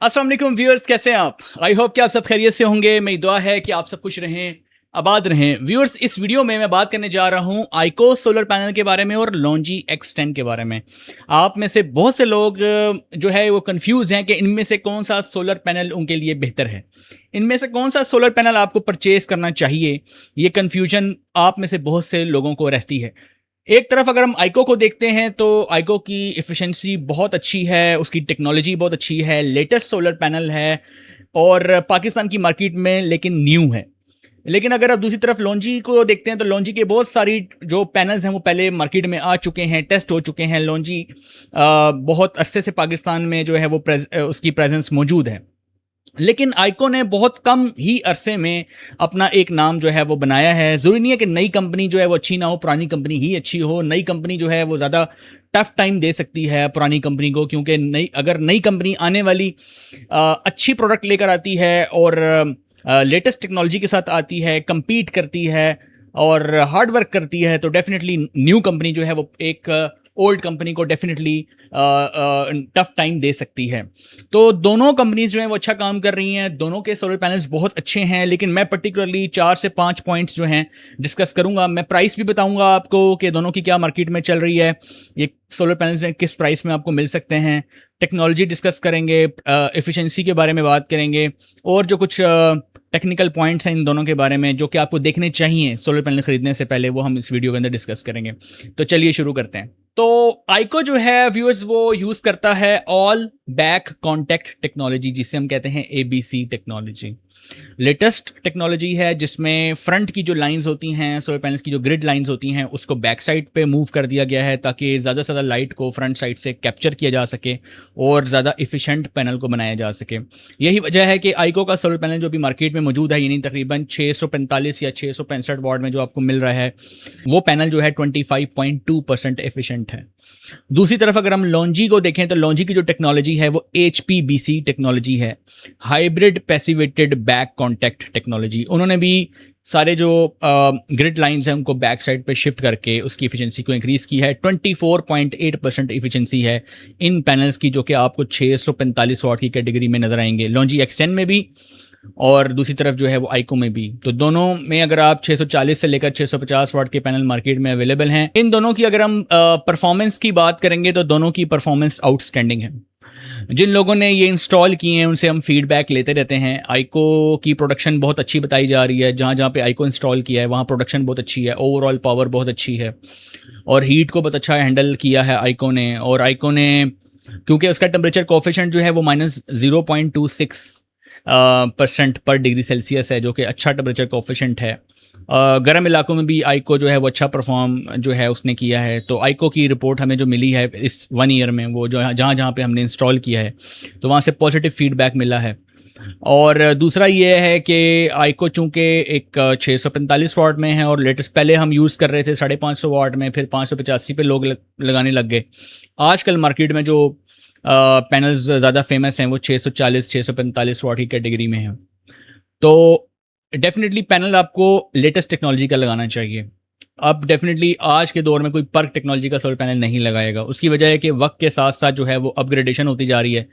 अस्सलाम वालेकुम व्यूअर्स, कैसे हैं आप? आई होप कि आप सब खैरियत से होंगे। मेरी दुआ है कि आप सब खुश रहें, आबाद रहें। व्यूअर्स, इस वीडियो में मैं बात करने जा रहा हूं आइको सोलर पैनल के बारे में और लॉन्जी X10 के बारे में। आप में से बहुत से लोग जो है वो कंफ्यूज हैं कि इनमें से कौन सा सोलर पैनल उनके लिए बेहतर है, इनमें से कौन सा सोलर पैनल आपको परचेज करना चाहिए। ये कन्फ्यूजन आप में से बहुत से लोगों को रहती है। एक तरफ अगर हम आइको को देखते हैं तो आइको की एफिशिएंसी बहुत अच्छी है, उसकी टेक्नोलॉजी बहुत अच्छी है, लेटेस्ट सोलर पैनल है और पाकिस्तान की मार्केट में लेकिन न्यू है। लेकिन अगर आप दूसरी तरफ लॉन्जी को देखते हैं तो लॉन्जी के बहुत सारी जो पैनल्स हैं वो पहले मार्केट में आ चुके हैं, टेस्ट हो चुके हैं। लॉन्जी बहुत अरसे से पाकिस्तान में जो है वो उसकी प्रेजेंस मौजूद है। लेकिन आइको ने बहुत कम ही अरसे में अपना एक नाम जो है वो बनाया है। ज़रूरी नहीं है कि नई कंपनी जो है वो अच्छी ना हो, पुरानी कंपनी ही अच्छी हो। नई कंपनी जो है वो ज़्यादा टफ टाइम दे सकती है पुरानी कंपनी को, क्योंकि अगर नई कंपनी आने वाली अच्छी प्रोडक्ट लेकर आती है और लेटेस्ट टेक्नोलॉजी के साथ आती है, compete करती है और हार्ड वर्क करती है, तो डेफिनेटली न्यू कंपनी जो है वो एक ओल्ड कंपनी को डेफिनेटली टफ टाइम दे सकती है। तो दोनों कंपनीज जो हैं वो अच्छा काम कर रही हैं, दोनों के सोलर पैनल्स बहुत अच्छे हैं। लेकिन मैं पर्टिकुलरली 4 से 5 पॉइंट्स जो हैं डिस्कस करूंगा। मैं प्राइस भी बताऊंगा आपको कि दोनों की क्या मार्केट में चल रही है, ये सोलर पैनल्स किस प्राइस में आपको मिल सकते हैं। टेक्नोलॉजी डिस्कस करेंगे, एफिशिएंसी के बारे में बात करेंगे और जो कुछ टेक्निकल पॉइंट्स हैं इन दोनों के बारे में जो कि आपको देखने चाहिए सोलर पैनल खरीदने से पहले, वो हम इस वीडियो के अंदर डिस्कस करेंगे। तो चलिए शुरू करते हैं। तो आइको जो है व्यूअर्स वो यूज़ करता है ऑल बैक कॉन्टैक्ट टेक्नोलॉजी, जिसे हम कहते हैं ABC टेक्नोलॉजी। लेटेस्ट टेक्नोलॉजी है जिसमें फ्रंट की जो लाइंस होती हैं, सोलर पैनल्स की जो ग्रिड लाइंस होती हैं, उसको बैक साइड पे मूव कर दिया गया है ताकि ज़्यादा से ज़्यादा लाइट को फ्रंट साइड से कैप्चर किया जा सके और ज़्यादा इफिशिएंट पैनल को बनाया जा सके। यही वजह है कि आइको का सोलर पैनल जो भी मार्केट में मौजूद है, यानी तकरीबन 645 या 665 वाट में जो आपको मिल रहा है, वो पैनल जो है 25.2% एफिशिएंट है। दूसरी तरफ अगर हम लॉन्जी को देखें तो लॉन्जी की जो टेक्नोलॉजी है वो HPBC टेक्नोलॉजी है, hybrid passivated back contact technology. उन्होंने भी सारे जो ग्रिड लाइंस हैं उनको बैक साइड पे शिफ्ट करके उसकी एफिशिएंसी को इंक्रीज़ की है। 24.8% एफिशिएंसी है इन पैनल्स की, जो कि आपको 645 वाट की कैटेगरी में नज़र आएंगे, लॉन्जी X10 में भी और दूसरी तरफ जो है वो आइको में भी। तो दोनों में अगर आप 640 से लेकर 650 वाट के पैनल मार्केट में अवेलेबल हैं। इन दोनों की अगर हम परफॉर्मेंस की बात करेंगे तो दोनों की परफॉर्मेंस आउटस्टैंडिंग है। जिन लोगों ने ये इंस्टॉल किए हैं उनसे हम फीडबैक लेते रहते हैं। आइको की प्रोडक्शन बहुत अच्छी बताई जा रही है, जहाँ जहाँ पे आइको इंस्टॉल किया है वहाँ प्रोडक्शन बहुत अच्छी है, ओवरऑल पावर बहुत अच्छी है और हीट को बहुत अच्छा हैंडल किया है आइको ने। और आइको ने क्योंकि उसका टेम्परेचर कोफिशिएंट जो है वो -0.26% पर डिग्री सेल्सियस है, जो कि अच्छा टेम्परेचर कोफिशिएंट है। गर्म इलाकों में भी आइको जो है वो अच्छा परफॉर्म जो है उसने किया है। तो आइको की रिपोर्ट हमें जो मिली है इस 1 ईयर में, वो जो जहाँ जहाँ पे हमने इंस्टॉल किया है तो वहाँ से पॉजिटिव फीडबैक मिला है। और दूसरा ये है कि आइको चूँकि एक 645 वाट में है और लेटेस्ट पहले हम यूज़ कर रहे थे 550 वाट में, फिर 585 पे लोग लगाने लग गए। आजकल मार्केट में जो पैनल्स ज़्यादा फेमस हैं वो 640-645 वाट की कैटेगरी में हैं। तो डेफिनेटली पैनल आपको लेटेस्ट टेक्नोलॉजी का लगाना चाहिए। अब डेफिनेटली आज के दौर में कोई पर्क टेक्नोलॉजी का सोलर पैनल नहीं लगाएगा। उसकी वजह है कि वक्त के साथ साथ जो है वो अपग्रेडेशन होती जा रही है।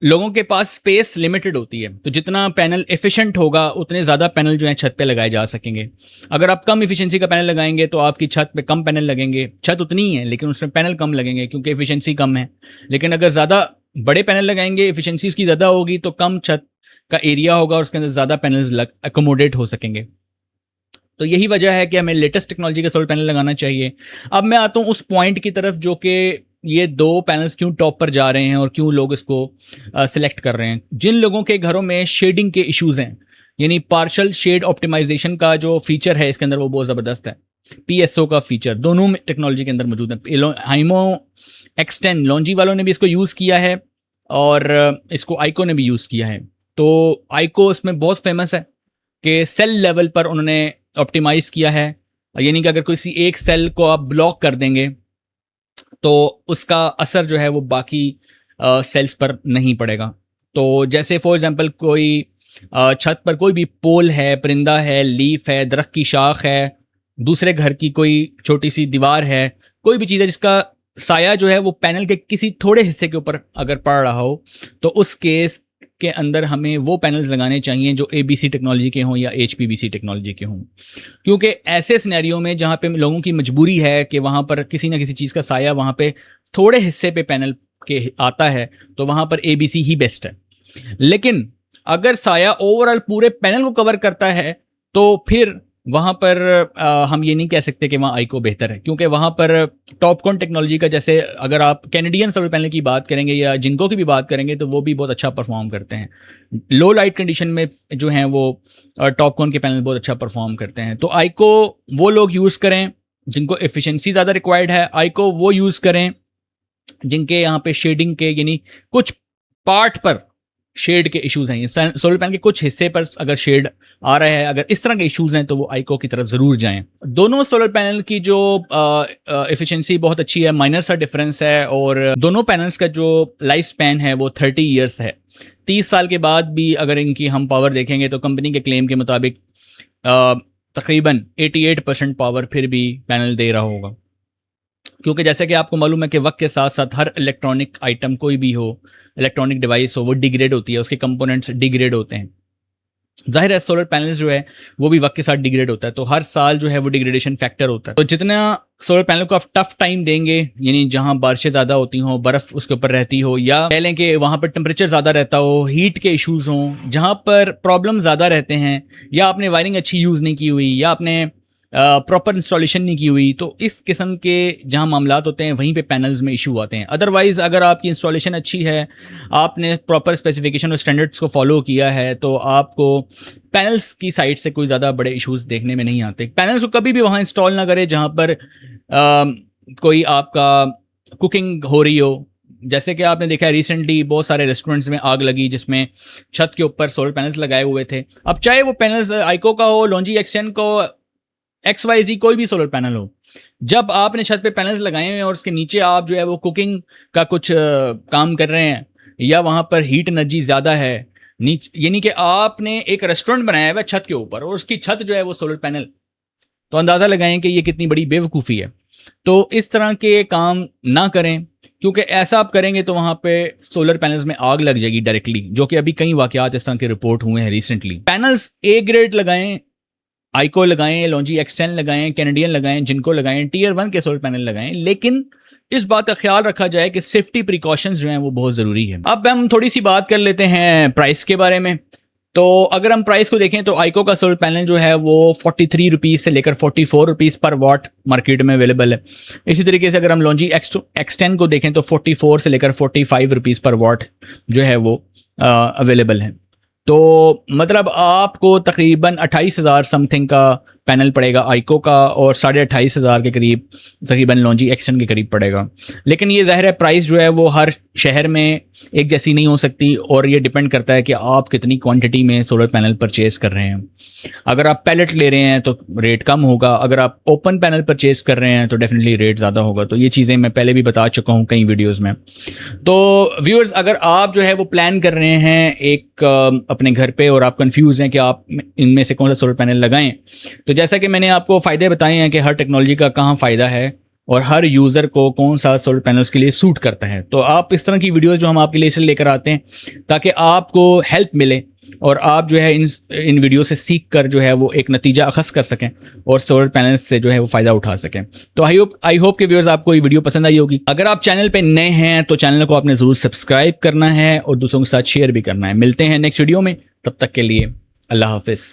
लोगों के पास स्पेस लिमिटेड होती है, तो जितना पैनल एफिशिएंट होगा उतने ज़्यादा पैनल जो हैं छत पे लगाए जा सकेंगे। अगर आप कम एफिशिएंसी का पैनल लगाएंगे तो आपकी छत पे कम पैनल लगेंगे। छत उतनी ही है लेकिन उसमें पैनल कम लगेंगे क्योंकि एफिशिएंसी कम है। लेकिन अगर ज़्यादा बड़े पैनल लगाएंगे, एफिशिएंसी उसकी ज़्यादा होगी, तो कम छत का एरिया होगा और उसके अंदर ज़्यादा पैनल्स अकोमोडेट हो सकेंगे। तो यही वजह है कि हमें लेटेस्ट टेक्नोलॉजी का सोलर पैनल लगाना चाहिए। अब मैं आता हूँ उस पॉइंट की तरफ जो कि ये दो पैनल्स क्यों टॉप पर जा रहे हैं और क्यों लोग इसको सिलेक्ट कर रहे हैं। जिन लोगों के घरों में शेडिंग के इश्यूज़ हैं, यानी पार्शल शेड ऑप्टिमाइजेशन का जो फीचर है इसके अंदर वो बहुत ज़बरदस्त है। PSO का फीचर दोनों में टेक्नोलॉजी के अंदर मौजूद है। आइको X10 लॉन्जी वालों ने भी इसको यूज़ किया है और इसको आइको ने भी यूज़ किया है। तो आइको इसमें बहुत फेमस है कि सेल लेवल पर उन्होंने ऑप्टिमाइज़ किया है, यानी कि अगर किसी एक सेल को आप ब्लॉक कर देंगे तो उसका असर जो है वो बाकी सेल्स पर नहीं पड़ेगा। तो जैसे फॉर एग्जांपल कोई छत पर कोई भी पोल है, परिंदा है, लीफ है, दरख्त की शाख है, दूसरे घर की कोई छोटी सी दीवार है, कोई भी चीज़ है जिसका साया जो है वो पैनल के किसी थोड़े हिस्से के ऊपर अगर पड़ रहा हो तो उस केस के अंदर हमें वो पैनल्स लगाने चाहिए जो ABC टेक्नोलॉजी के हों या HPVC टेक्नोलॉजी के हों, क्योंकि ऐसे सिनेरियो में जहाँ पे लोगों की मजबूरी है कि वहाँ पर किसी ना किसी चीज़ का साया वहाँ पे थोड़े हिस्से पे पैनल के आता है, तो वहाँ पर ABC ही बेस्ट है। लेकिन अगर साया ओवरऑल पूरे पैनल को कवर करता है तो फिर वहाँ पर हम ये नहीं कह सकते कि वहाँ आइको बेहतर है, क्योंकि वहाँ पर टॉपकॉन टेक्नोलॉजी का, जैसे अगर आप कैनेडियन सोलर पैनल की बात करेंगे या जिनको की भी बात करेंगे तो वो भी बहुत अच्छा परफॉर्म करते हैं। लो लाइट कंडीशन में जो हैं वो टॉपकॉन के पैनल बहुत अच्छा परफॉर्म करते हैं। तो आइको वो लोग यूज़ करें जिनको एफिशिएंसी ज़्यादा रिक्वायर्ड है, आइको वो यूज़ करें जिनके यहाँ पे शेडिंग के यानी कुछ पार्ट पर शेड के इश्यूज हैं। सोलर पैनल के कुछ हिस्से पर अगर शेड आ रहा है, अगर इस तरह के इश्यूज हैं तो वो आइको की तरफ ज़रूर जाएं। दोनों सोलर पैनल की जो एफिशिएंसी बहुत अच्छी है, माइनर सा डिफरेंस है, और दोनों पैनल्स का जो लाइफ स्पैन है वो 30 ईयर्स है। 30 साल के बाद भी अगर इनकी हम पावर देखेंगे तो कंपनी के क्लेम के मुताबिक तकरीबन 88% पावर फिर भी पैनल दे रहा होगा, क्योंकि जैसे कि आपको मालूम है कि वक्त के साथ साथ हर इलेक्ट्रॉनिक आइटम कोई भी हो, इलेक्ट्रॉनिक डिवाइस हो, वो डिग्रेड होती है, उसके कंपोनेंट्स डिग्रेड होते हैं। जाहिर है सोलर पैनल्स जो है वो भी वक्त के साथ डिग्रेड होता है, तो हर साल जो है वो डिग्रेडेशन फैक्टर होता है। तो जितना सोलर पैनल को आप टफ टाइम देंगे, यानी जहां बारिशें ज़्यादा होती हों, बर्फ़ उसके ऊपर रहती हो, या कह लें कि वहाँ पर टेम्परेचर ज़्यादा रहता हो, हीट के इश्यूज़ हों, जहाँ पर प्रॉब्लम ज़्यादा रहते हैं, या आपने वायरिंग अच्छी यूज़ नहीं की हुई, या आपने प्रॉपर इंस्टॉलेशन नहीं की हुई, तो इस किस्म के जहाँ मामलात होते हैं वहीं पे पैनल्स में इशू आते हैं। अदरवाइज़ अगर आपकी इंस्टॉलेशन अच्छी है, आपने प्रॉपर स्पेसिफिकेशन और स्टैंडर्ड्स को फॉलो किया है, तो आपको पैनल्स की साइड से कोई ज़्यादा बड़े इश्यूज़ देखने में नहीं आते। पैनल्स को कभी भी वहाँ इंस्टॉल ना करें जहाँ पर कोई आपका कुकिंग हो रही हो। जैसे कि आपने देखा है रिसेंटली बहुत सारे रेस्टोरेंट्स में आग लगी जिसमें छत के ऊपर सोलर पैनल्स लगाए हुए थे। अब चाहे वो पैनल्स आइको का हो, लॉन्जी एक्सटेंड का हो, XYZ कोई भी सोलर पैनल हो, जब आपने छत पे पैनल्स लगाए हुए हैं और उसके नीचे आप जो है वो कुकिंग का कुछ काम कर रहे हैं, या वहाँ पर हीट एनर्जी ज़्यादा है, यानी कि आपने एक रेस्टोरेंट बनाया हुआ है छत के ऊपर और उसकी छत जो है वो सोलर पैनल, तो अंदाज़ा लगाएं कि ये कितनी बड़ी बेवकूफ़ी है। तो इस तरह के काम ना करें, क्योंकि ऐसा आप करेंगे तो वहाँ पे सोलर पैनल्स में आग लग जाएगी डायरेक्टली, जो कि अभी कई वाक़यात इस तरह के रिपोर्ट हुए हैं रिसेंटली। पैनल्स A ग्रेड लगाएं, आइको लगाएं, लॉन्जी एक्सटेंड लगाएं, कैनेडियन लगाएं, जिनको लगाएं, Tier 1 के सोलर पैनल लगाएं, लेकिन इस बात का ख्याल रखा जाए कि सेफ्टी प्रिकॉशंस जो हैं वो बहुत ज़रूरी है। अब हम थोड़ी सी बात कर लेते हैं प्राइस के बारे में। तो अगर हम प्राइस को देखें तो आइको का सोलर पैनल जो है वो 43 रुपीज़ से लेकर 44 रुपीज़ पर वाट मार्केट में अवेलेबल है। इसी तरीके से अगर हम लॉन्जी एक्सटेंड को देखें तो 44 से लेकर 45 रुपीज़ पर वाट जो है वो अवेलेबल है। तो मतलब आपको तकरीबन 28,000 समथिंग का पैनल पड़ेगा आइको का, और 28,500 के करीब तकरीबन लॉन्जी एक्सटेंड के करीब पड़ेगा। लेकिन ये ज़ाहिर है प्राइस जो है वो हर शहर में एक जैसी नहीं हो सकती, और ये डिपेंड करता है कि आप कितनी क्वांटिटी में सोलर पैनल परचेज़ कर रहे हैं। अगर आप पैलेट ले रहे हैं तो रेट कम होगा, अगर आप ओपन पैनल परचेज़ कर रहे हैं तो डेफिनेटली रेट ज़्यादा होगा। तो ये चीज़ें मैं पहले भी बता चुका हूँ कई वीडियोज़ में। तो व्यूअर्स, अगर आप जो है वो प्लान कर रहे हैं एक अपने घर पे और आप कंफ्यूज हैं कि आप इनमें से कौन सा सोलर पैनल लगाएं, तो जैसा कि मैंने आपको फ़ायदे बताए हैं कि हर टेक्नोलॉजी का कहाँ फ़ायदा है और हर यूज़र को कौन सा सोलर पैनल्स के लिए सूट करता है, तो आप इस तरह की वीडियोस जो हम आपके लिए इसलिए लेकर आते हैं ताकि आपको हेल्प मिले और आप जो है इन वीडियो से सीख कर जो है वो एक नतीजा अखज़ कर सकें और सोलर पैनल्स से जो है वो फ़ायदा उठा सकें। तो आई होप कि व्यूअर्स आपको ये वीडियो पसंद आई होगी। अगर आप चैनल पे नए हैं तो चैनल को आपने ज़रूर सब्सक्राइब करना है और दूसरों के साथ शेयर भी करना है। मिलते हैं नेक्स्ट वीडियो में, तब तक के लिए अल्लाह हाफिज़।